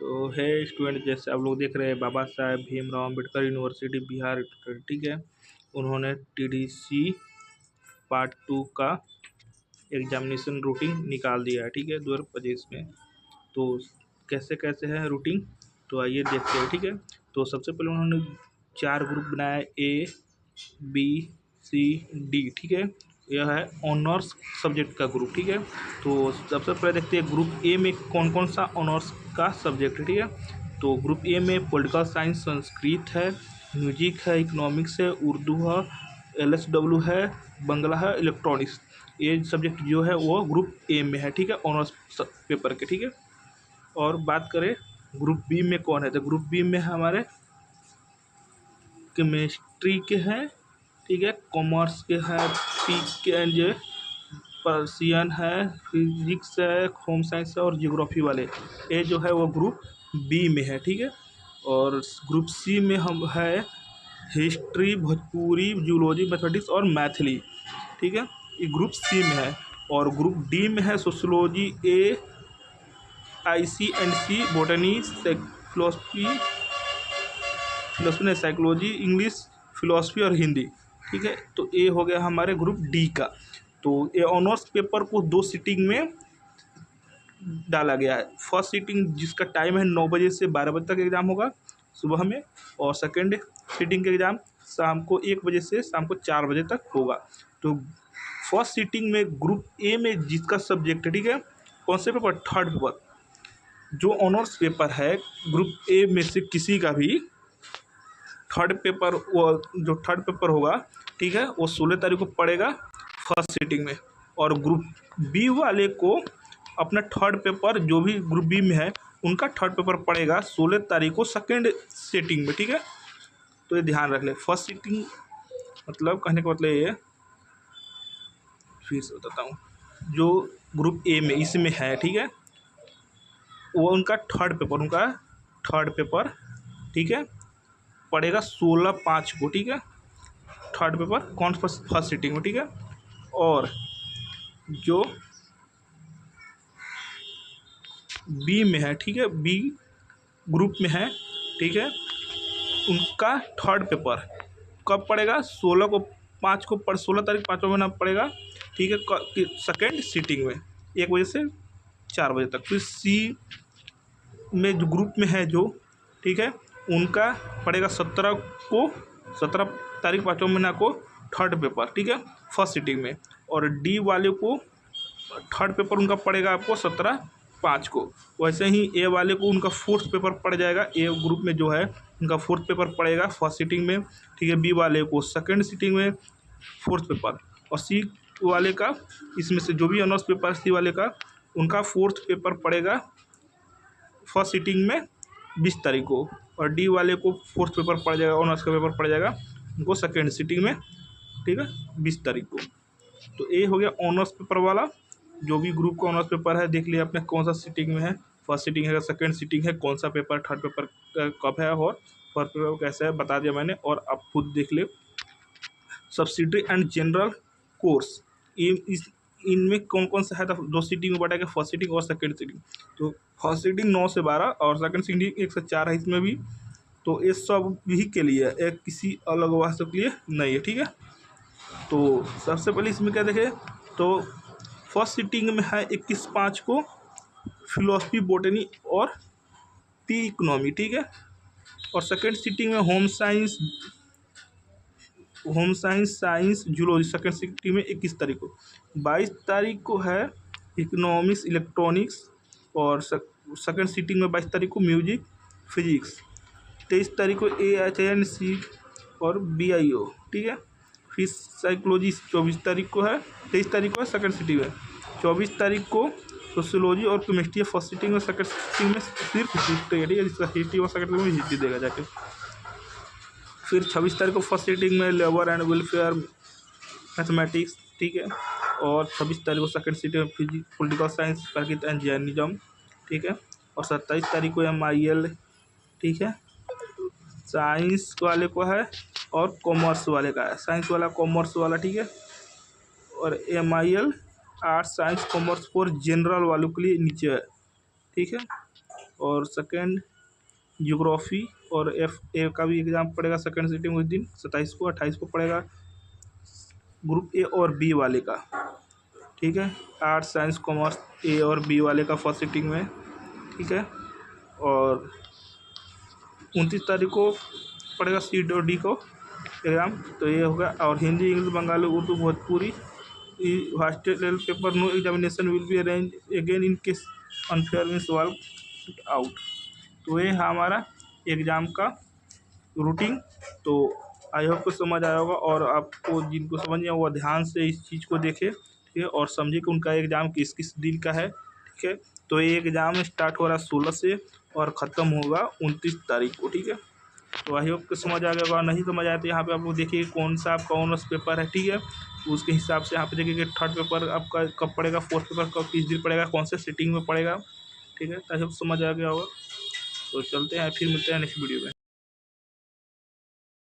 तो है स्टूडेंट, जैसे आप लोग देख रहे हैं बाबा साहेब भीमराव अम्बेडकर यूनिवर्सिटी बिहार, ठीक है। उन्होंने टीडीसी पार्ट 2 का एग्जामिनेशन रूटीन निकाल दिया है, ठीक है, 2025 में। तो कैसे कैसे है रूटीन, तो आइए देखते हैं, ठीक है। तो सबसे पहले उन्होंने 4 ग्रुप बनाया, ए बी सी डी, ठीक है। यह है ऑनर्स सब्जेक्ट का ग्रुप, ठीक है। तो सबसे पहले देखते हैं ग्रुप ए में कौन कौन सा ऑनर्स का सब्जेक्ट है, ठीक है। तो ग्रुप ए में पॉलिटिकल साइंस, संस्कृत है, म्यूजिक है, इकोनॉमिक्स है, उर्दू है, एलएसडब्ल्यू है, बंगला है, इलेक्ट्रॉनिक्स। ये सब्जेक्ट जो है वो ग्रुप ए में है, ठीक है, ऑनर्स पेपर के, ठीक है। और बात करें ग्रुप बी में कौन है, तो ग्रुप बी में हमारे केमिस्ट्री के हैं, ठीक है, कॉमर्स के हैं, पी के जो पर्सियन है, फिजिक्स है, होम साइंस है और जियोग्राफी वाले, ये जो है वो ग्रुप बी में है, ठीक है। और ग्रुप सी में हम है हिस्ट्री, भोजपुरी, जूलॉजी, मैथमेटिक्स और मैथिली, ठीक है, ये ग्रुप सी में है। और ग्रुप डी में है sociology, A I C and C, botany, philosophy ने साइकोलॉजी, इंग्लिश, फिलोसफी और हिंदी, ठीक है। तो ये हो गया हमारे ग्रुप डी का। तो ये ऑनर्स पेपर को 2 सीटिंग में डाला गया है। फर्स्ट सीटिंग जिसका टाइम है 9 बजे से 12 बजे तक एग्ज़ाम होगा सुबह में, और सेकेंड सीटिंग का एग्ज़ाम शाम को 1 बजे से शाम को 4 बजे तक होगा। तो फर्स्ट सीटिंग में ग्रुप ए में जिसका सब्जेक्ट है, ठीक है, कौन से पेपर, थर्ड पेपर, जो ऑनर्स पेपर है ग्रुप ए में से किसी का भी थर्ड पेपर, वो जो थर्ड पेपर होगा, ठीक है, वो 16 तारीख को पड़ेगा फर्स्ट सीटिंग में। और ग्रुप बी वाले को अपना थर्ड पेपर, जो भी ग्रुप बी में है उनका थर्ड पेपर पड़ेगा 16 तारीख को सेकेंड सीटिंग में, ठीक है। तो ये ध्यान रख ले, फर्स्ट सीटिंग मतलब कहने का मतलब ये, फिर से बताता हूँ, जो ग्रुप ए में इसमें है, ठीक है, वो उनका थर्ड पेपर, ठीक है, पड़ेगा 16/5 को, ठीक है, थर्ड पेपर कौन फर्स्ट सीटिंग में, ठीक है। और जो बी में है, ठीक है, बी ग्रुप में है, ठीक है, उनका थर्ड पेपर कब पड़ेगा, 16/5 को 16 तारीख 5वां महीना पड़ेगा, ठीक है, सेकेंड सीटिंग में 1 बजे से 4 बजे तक। फिर सी में जो ग्रुप में है जो, ठीक है, उनका पड़ेगा 17 तारीख 5वां महीना को थर्ड पेपर, ठीक है, फर्स्ट सीटिंग में। और डी वाले को थर्ड पेपर उनका पड़ेगा आपको 17/5 को। वैसे ही ए वाले को उनका फोर्थ पेपर पड़ जाएगा, ए ग्रुप में जो है उनका फोर्थ पेपर पड़ेगा फर्स्ट सीटिंग में, ठीक है। बी वाले को सेकेंड सीटिंग में फोर्थ पेपर, और सी वाले का, इसमें से जो भी ऑनर्स पेपर सी वाले का, उनका फोर्थ पेपर पड़ेगा फर्स्ट सीटिंग में 20 तारीख को। और डी वाले को फोर्थ पेपर पड़ जाएगा, ऑनर्स का पेपर पड़ जाएगा उनको सेकेंड सीटिंग में, ठीक है, 20 तारीख को। तो ये हो गया ऑनर्स पेपर वाला, जो भी ग्रुप का ऑनर्स पेपर है देख लिया आपने कौन सा सीटिंग में है, फर्स्ट सीटिंग है, सेकंड सीटिंग है, कौन सा पेपर, थर्ड पेपर कब है और फोर्थ पेपर कैसा है बता दिया मैंने। और आप खुद देख ले सब्सिडरी एंड जनरल कोर्स, इनमें कौन कौन सा है, तो 2 सीटिंग में बांटा गया, फर्स्ट सीटिंग और सेकेंड सीटिंग। तो फर्स्ट सीटिंग 9 से 12 और सेकेंड सीटिंग 1 से 4 है इसमें भी। तो ये सब भी के लिए है, एक किसी अलग वास्तव के लिए नहीं है, ठीक है। तो सबसे पहले इसमें क्या देखें, तो फर्स्ट सीटिंग में है 21/5 को फिलोसफी, बॉटनी और पी इकोनॉमी, ठीक है। और सेकेंड सीटिंग में home science zoology, second sitting में 21 तारीख को। 22 तारीख को है इकोनॉमिक्स, इलेक्ट्रॉनिक्स, और सेकेंड सीटिंग में 22 तारीख को म्यूजिक, फिजिक्स। 23 तारीख को AHNC और BIO, ठीक है। फिर साइकोलॉजी 24 तारीख को है, 23 तारीख को है सेकेंड सीटिंग में। 24 तारीख को सोशियोलॉजी और केमिस्ट्री फर्स्ट सीटिंग में, सेकेंड सीटिंग में सिर्फ हिस्ट्री है, ठीक है, जिसका हिस्ट्री और सेकेंड में हिस्ट्री देगा जाके। फिर 26 तारीख को फर्स्ट सीटिंग में लेबर एंड वेलफेयर, मैथमेटिक्स, ठीक है। और 26 तारीख को सेकेंड सीटिंग में फिजिक्स, पॉलिटिकल साइंस, प्राकृतिक एंड जर्नलिज्म, ठीक है। और 27 तारीख को MIL, ठीक है, साइंस वाले को है और कॉमर्स वाले का है, साइंस वाला कॉमर्स वाला, ठीक है। और MIL arts science commerce for general वालों के लिए नीचे है, ठीक है। और सेकेंड ज्योग्राफी और FA का भी एग्ज़ाम पड़ेगा सेकेंड सिटिंग उस दिन 27 को 28 को पड़ेगा ग्रुप A और B वाले का, ठीक है। आर्ट्स साइंस कॉमर्स A और B वाले का फर्स्ट सिटिंग में, ठीक है। और 29 तारीख को पड़ेगा C और D को एग्ज़ाम, तो ये होगा। और Hindi English Bengali Urdu Bhojpuri hostel level paper no examination will be arrange again in case unfair means solve out. तो ये है हमारा एग्ज़ाम का रूटीन। तो आई होप को समझ आया होगा, और आपको जिनको समझ नहीं आया वो ध्यान से इस चीज़ को देखे, ठीक है, और समझे कि उनका एग्ज़ाम किस किस दिन का है, ठीक है। तो ये एग्ज़ाम स्टार्ट हो रहा है 16 से और ख़त्म होगा 29 तारीख को, ठीक है। तो आई होप को समझ आ गया होगा। नहीं समझ आया तो यहाँ पे आप लोग देखिए कौन सा आपका ऑनर्स पेपर है, ठीक है। तो उसके हिसाब से यहाँ पे देखिए कि थर्ड पेपर आपका कब पड़ेगा, फोर्थ पेपर कब किस दिन पड़ेगा, कौन से सिटिंग में पड़ेगा, ठीक है। तो आई होप समझ आ गया होगा। तो चलते हैं, फिर मिलते हैं नेक्स्ट वीडियो में।